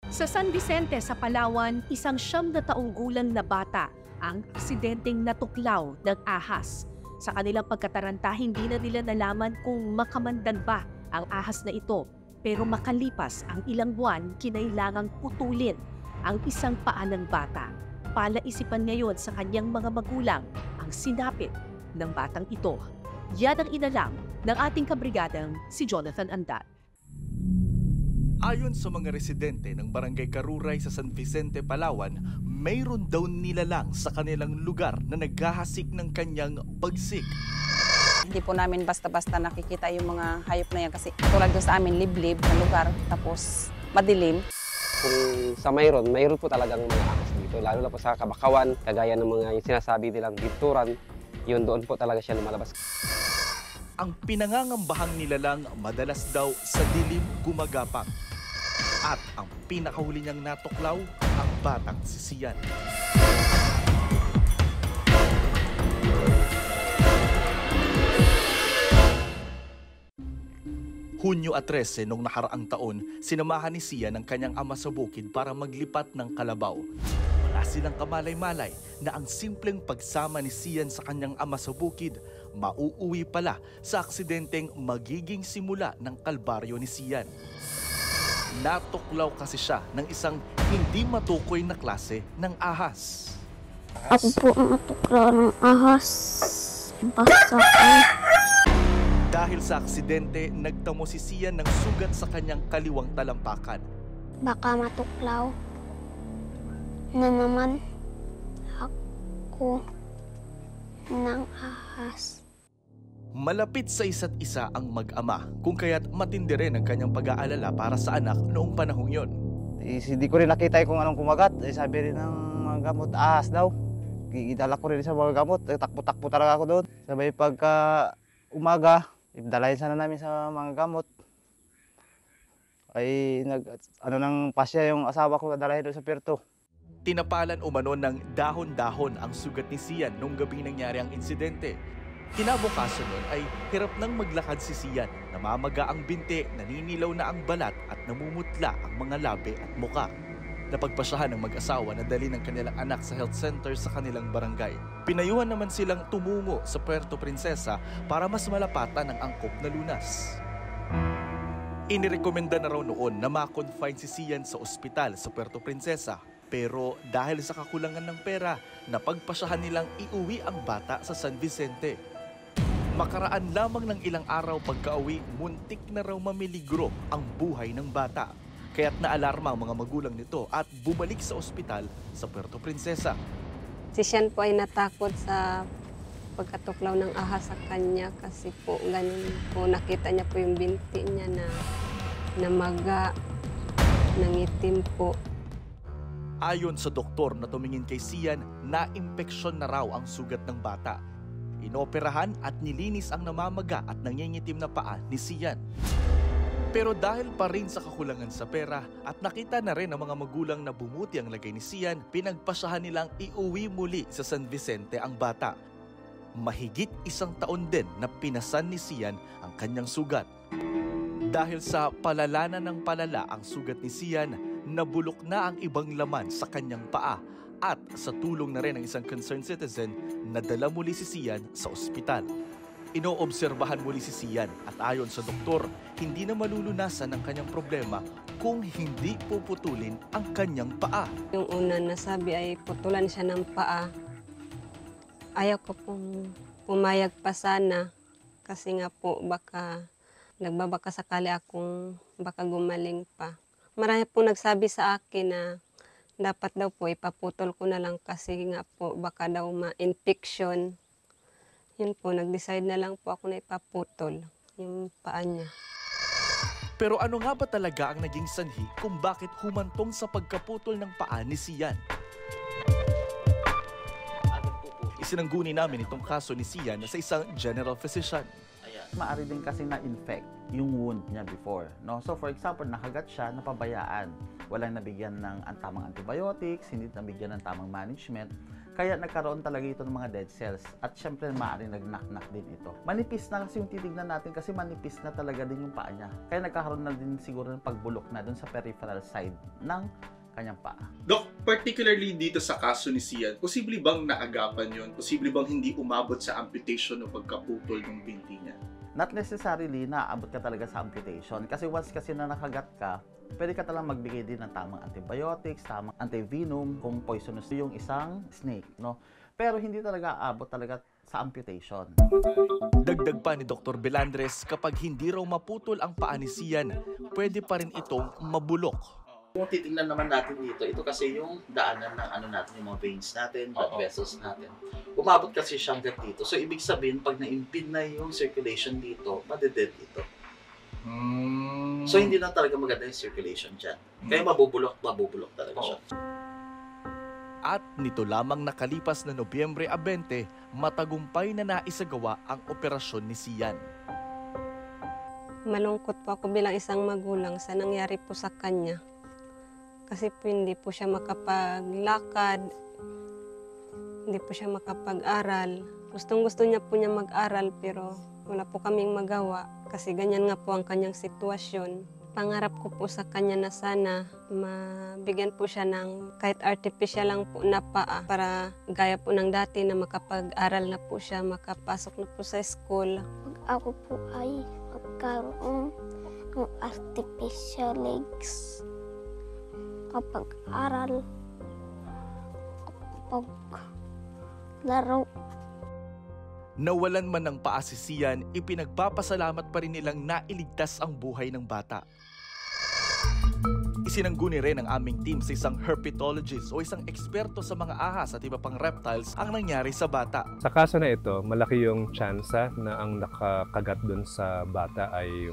Sa San Vicente sa Palawan, isang 9 gulang na bata ang aksidenteng natuklaw ng ahas. Sa kanilang pagkataranta, hindi na nila nalaman kung makamandan ba ang ahas na ito. Pero makalipas ang ilang buwan, kinailangang putulin ang isang paa ng bata. Palaisipan ngayon sa kanyang mga magulang ang sinapit ng batang ito. Yan ang inalam ng ating kabrigadang si Jonathan Andat. Ayon sa mga residente ng Barangay Karuray sa San Vicente, Palawan, mayroon daw nilalang sa kanilang lugar na naghahasik ng kanyang pagsik. Hindi po namin basta-basta nakikita yung mga hayop na yan kasi tulad doon sa amin liblib na lugar tapos madilim. Kung sa mayroon po talagang mga ahas dito, lalo na po sa Kabakawan, kagaya ng mga sinasabi nilang binturan, yun doon po talaga siya lumalabas. Ang pinangangambahang nilalang madalas daw sa dilim gumagapang. At ang pinakahuli niyang natuklaw, ang batang si Sian. Hunyo 13 noong nakaraang taon, sinamahan ni Sian ang kanyang ama sa bukid para maglipat ng kalabaw. Wala silang kamalay-malay na ang simpleng pagsama ni Sian sa kanyang ama sa bukid, mauuwi pala sa aksidenteng magiging simula ng kalbaryo ni Sian. Natuklaw kasi siya ng isang hindi matukoy na klase ng ahas. Ako po natuklaw ng ahas. Basta ko. Dahil sa aksidente, nagtamo si Sian ng sugat sa kanyang kaliwang talampakan. Baka matuklaw na naman ako ng ahas. Malapit sa isa't isa ang mag-ama, kung kaya't matindi rin ang kanyang pag-aalala para sa anak noong panahong yon. Hindi ko rin nakita kung anong kumagat. Sabi rin ng mga gamot, ahas daw. Idala ko rin sa mga gamot. Takbo-takbo talaga ako doon. Sabay pagka umaga, dalahin sana namin sa mga gamot. Ay nang pasya yung asawa ko dalahin doon sa Pirto. Tinapalan umano ng dahon-dahon ang sugat ni Sian noong gabing nangyari ang insidente. Kinabukasan nun ay hirap nang maglakad si Sian, namamaga ang binti, naninilaw na ang balat at namumutla ang mga labi at muka. Napagpasyahan ng mag-asawa na dali ng kanilang anak sa health center sa kanilang barangay. Pinayuhan naman silang tumungo sa Puerto Princesa para mas malapatan ang angkop na lunas. Inirekomenda na raw noon na ma-confine si Sian sa ospital sa Puerto Princesa. Pero dahil sa kakulangan ng pera, napagpasyahan nilang iuwi ang bata sa San Vicente. Makaraan lamang ng ilang araw pagka-uwi, muntik na raw mamiligro ang buhay ng bata. Kaya't naalarma ang mga magulang nito at bumalik sa ospital sa Puerto Princesa. Si Sian po ay natakot sa pagkatuklaw ng ahas sa kanya kasi po ganun po nakita niya po yung binti niya na namaga, nangitim po. Ayon sa doktor na tumingin kay Sian, na-impeksyon na raw ang sugat ng bata. Inoperahan at nilinis ang namamaga at nangingitim na paa ni Sian. Pero dahil pa rin sa kakulangan sa pera at nakita na rin ng mga magulang na bumuti ang lagay ni Sian, pinagpasyahan nilang iuwi muli sa San Vicente ang bata. Mahigit 1 taon din na pinasan ni Sian ang kanyang sugat. Dahil sa palala ng palala ang sugat ni Sian, nabulok na ang ibang laman sa kanyang paa at sa tulong na rin ng isang concerned citizen, nadala muli si Sian sa ospital. Inoobserbahan muli si Sian at ayon sa doktor, hindi na malulunasan ang kanyang problema kung hindi puputulin ang kanyang paa. Yung una nasabi ay putulan siya ng paa. Ayaw ko pong pumayag pa sana kasi nga po baka nagbabaka sakali akong baka gumaling pa. Marami po nagsabi sa akin na dapat daw po ipaputol ko na lang kasi nga po baka daw ma-infection. Yun po, nag-decide na lang po ako na ipaputol yung paa niya. Pero ano nga ba talaga ang naging sanhi kung bakit humantong sa pagkaputol ng paa ni Sian? Isinangguni namin itong kaso ni Sian sa isang general physician. Maaari din kasi na-infect yung wound niya before. No? So for example, nakagat siya, napabayaan. walang nabigyan ng tamang antibiotics, hindi nabigyan ng tamang management. Kaya nagkaroon talaga ito ng mga dead cells. At syempre, maaaring nag-knock-knock din ito. Manipis na kasi yung titignan natin kasi manipis na talaga din yung paa niya. Kaya nagkakaroon na din siguro ng pagbulok na dun sa peripheral side ng kanyang paa. Doc, particularly dito sa kaso ni Sian, posible bang naagapan yun? Posible bang hindi umabot sa amputation o pagkaputol ng binti niya? Not necessarily naabot ka talaga sa amputation. Kasi once kasi na nakagat ka, pwede ka talagang magbigay din ng tamang antibiotics, tamang antivenom, kung poisonous yung isang snake, no? Pero hindi talaga aabot talaga sa amputation. Dagdag pa ni Dr. Belandres, kapag hindi raw maputol ang paa ni Sian, pwede pa rin itong mabulok. Kung titingnan naman natin dito, ito kasi yung daanan ng natin, yung mga veins natin, blood vessels natin. Umabot kasi siya hanggang dito. So, ibig sabihin, pag na-impede na yung circulation dito, madedead ito. So, hindi na talaga maganda yung circulation dyan. Kaya mabubulok talaga siya. At nito lamang nakalipas na Nobyembre 20, matagumpay na naisagawa ang operasyon ni Sian. Malungkot po ako bilang isang magulang sa nangyari po sa kanya. Kasi po hindi po siya makapaglakad, hindi po siya makapag-aral. Gustong-gusto niya po niya mag-aral pero wala po kaming magawa kasi ganyan nga po ang kanyang sitwasyon. Pangarap ko po sa kanya na sana mabigyan po siya ng kahit artificial lang po na paa para gaya po ng dati na makapag-aral na po siya, makapasok na po sa school. Pag ako po ay magkaroon ng artificial legs, kapag aral, kapag laro. Nawalan man ng paa si Sian, ipinagpapasalamat pa rin nilang nailigtas ang buhay ng bata. Isinangguni rin ng aming team sa isang herpetologist o isang eksperto sa mga ahas at iba pang reptiles ang nangyari sa bata. Sa kaso na ito, malaki yung tsansa na ang nakakagat dun sa bata ay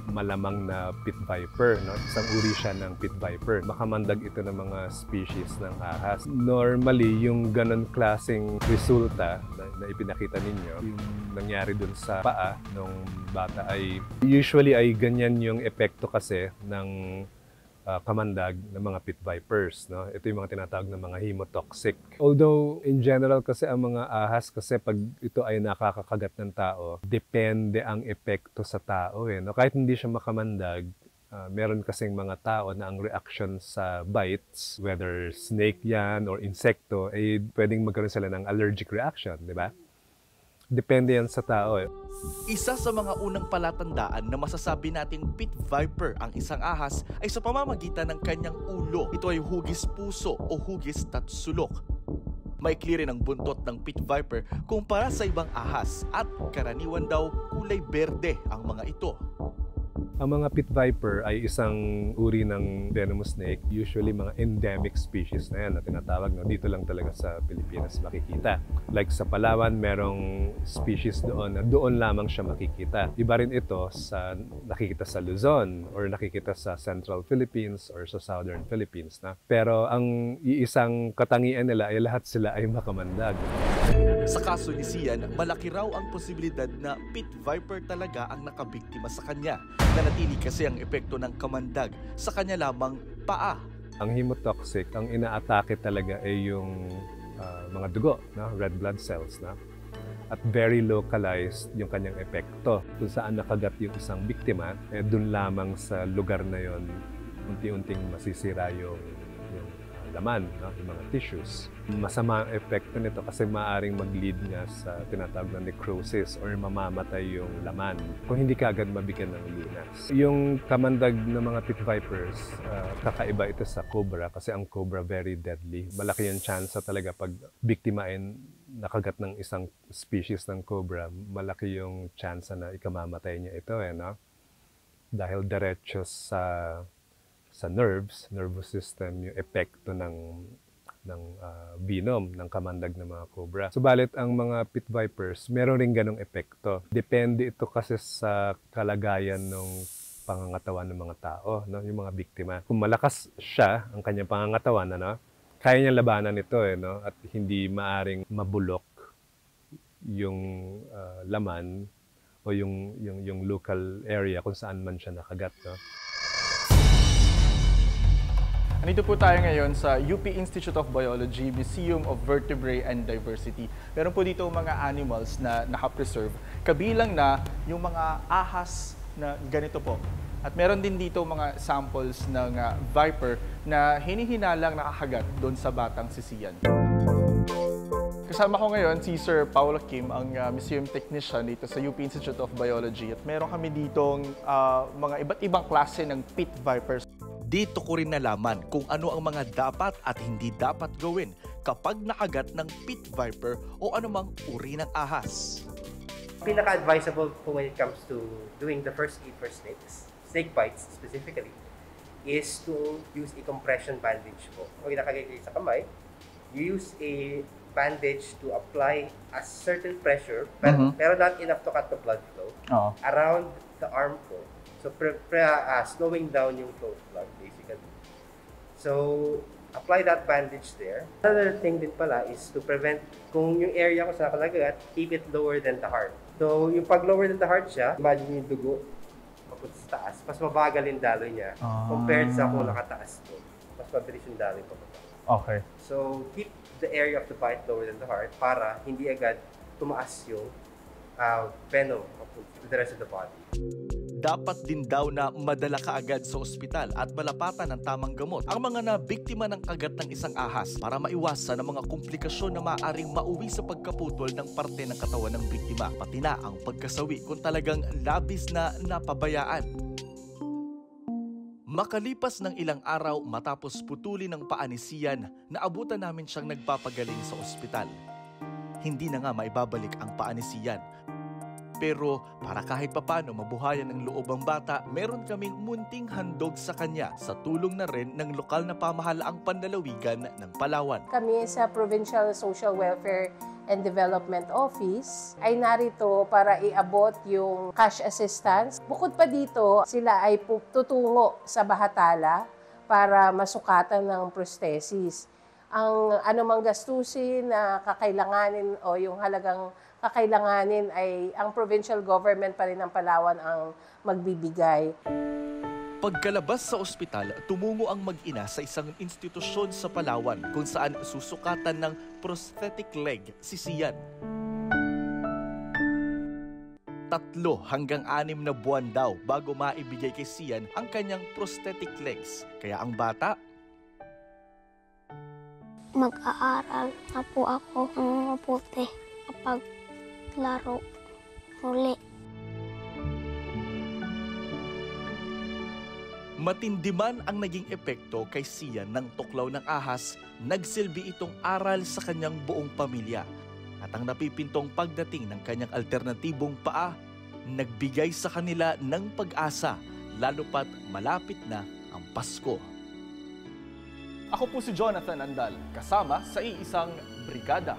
malamang na pit viper, no? Isang uri siya ng pit viper. Makamandag ito ng mga species ng ahas. Normally, yung ganon klaseng resulta na ipinakita ninyo, yung nangyari dun sa paa ng bata ay usually ay ganyan yung epekto kasi ng kamandag ng mga pit vipers, no? Ito yung mga tinatawag na mga hemotoxic. Although in general kasi ang mga ahas kasi pag ito ay nakakakagat ng tao, depende ang epekto sa tao, no? Kahit hindi siya makamandag, meron kasing mga tao na ang reaction sa bites, whether snake yan or insekto, ay pwedeng magkaroon sila ng allergic reaction, di ba? Depende yan sa tao. Isa sa mga unang palatandaan na masasabi nating pit viper ang isang ahas ay sa pamamagitan ng kanyang ulo. Ito ay hugis puso o hugis tatsulok. Maikli rin ang buntot ng pit viper kumpara sa ibang ahas at karaniwan daw kulay berde ang mga ito. Ang mga pit viper ay isang uri ng venomous snake, usually mga endemic species na yan na tinatawag, no? Dito lang talaga sa Pilipinas makikita. Like sa Palawan, merong species doon na doon lamang siya makikita. Iba rin ito sa nakikita sa Luzon or nakikita sa Central Philippines or sa Southern Philippines. Na. Pero ang iisang katangian nila ay lahat sila ay makamandag. Sa kaso ni Sian, malaki raw ang posibilidad na pit viper talaga ang nakabiktima sa kanya. Nanatili kasi ang epekto ng kamandag sa kanya lamang paa. Ang hemotoxic, ang inaatake talaga ay yung mga dugo, no? Red blood cells. No? At very localized yung kanyang epekto. Kung saan nakagat yung isang biktima, dun lamang sa lugar na yon unti-unting masisira yung laman, no? Yung mga tissues. Masama ang epekto nito kasi maaaring mag-lead nga sa tinatawag na necrosis or mamamatay yung laman kung hindi ka agad mabigyan ng lunas. Yung kamandag ng mga pit vipers, kakaiba ito sa cobra kasi ang cobra very deadly. Malaki yung chance talaga pag biktima ay nakagat ng isang species ng cobra, malaki yung chance na ikamamatay niya ito, no? Dahil diretso sa nerves, nervous system, yung epekto ng venom, ng kamandag ng mga cobra. Subalit ang mga pit vipers, meron rin ganong epekto. Depende ito kasi sa kalagayan ng pangangatawan ng mga tao, no? Yung mga biktima. Kung malakas siya, ang kanyang pangangatawan, ano? Kaya niya labanan ito, no? At hindi maaring mabulok yung laman o yung local area kung saan man siya nakagat, no? Nandito po tayo ngayon sa UP Institute of Biology, Museum of Vertebrae and Diversity. Meron po dito mga animals na nakapreserve, kabilang na yung mga ahas na ganito po. At meron din dito mga samples ng viper na hinihinalang nakakagat doon sa batang si Sian. Kasama ko ngayon si Sir Paolo Kim, ang museum technician dito sa UP Institute of Biology. At meron kami ditong mga iba't ibang klase ng pit vipers. Dito ko rin nalaman kung ano ang mga dapat at hindi dapat gawin kapag nakagat ng pit viper o anumang uri ng ahas. Pinaka-advisable po when it comes to doing the first aid for snake bites specifically, is to use a compression bandage po. Pag nakagay kayo sa kamay, you use a bandage to apply a certain pressure, pero not enough to cut the blood flow, around the arm po. So, slowing down yung flow of blood, basically. So, apply that bandage there. Another thing din pala is to prevent, kung yung area ko sa nakalagat, keep it lower than the heart. So, yung pag lower than the heart siya, imagine yung dugo, papunta sa taas, mas mabagal yung daloy niya compared sa kung nakataas po. Mas mabilis yung daloy papunta. Okay. So, keep the area of the bite lower than the heart para hindi agad tumaas yung venom to the rest of the body. Dapat din daw na madala kaagad sa ospital at malapatan ng tamang gamot ang mga nabiktima ng kagat ng isang ahas para maiwasan ang mga komplikasyon na maaaring mauwi sa pagkaputol ng parte ng katawan ng biktima, pati na ang pagkasawi kung talagang labis na napabayaan. Makalipas ng ilang araw matapos putulin ng paa ni Sian, naabutan namin siyang nagpapagaling sa ospital. Hindi na nga maibabalik ang paa ni Sian. Pero para kahit papano mabuhayan ng loob ang bata, meron kaming munting handog sa kanya sa tulong na rin ng lokal na pamahalaang panlalawigan ng Palawan. Kami sa Provincial Social Welfare and Development Office ay narito para iabot yung cash assistance. Bukod pa dito, sila ay tutungo sa Bahatala para masukatan ng prosthesis. Ang anumang gastusin na kakailanganin o yung halagang kakailanganin ay ang provincial government pa rin ng Palawan ang magbibigay. Pagkalabas sa ospital, tumungo ang mag-ina sa isang institusyon sa Palawan kung saan susukatan ng prosthetic leg si Sian. 3 hanggang 6 na buwan daw bago maibigay kay Sian ang kanyang prosthetic legs. Kaya ang bata, mag-aaral na po ako ng mabuti kapag laro muli. matindi man ang naging epekto kay Sian ng tuklaw ng ahas, nagsilbi itong aral sa kanyang buong pamilya. At ang napipintong pagdating ng kanyang alternatibong paa, nagbigay sa kanila ng pag-asa, lalo pat malapit na ang Pasko. Ako po si Jonathan Andal, kasama sa iisang brigada.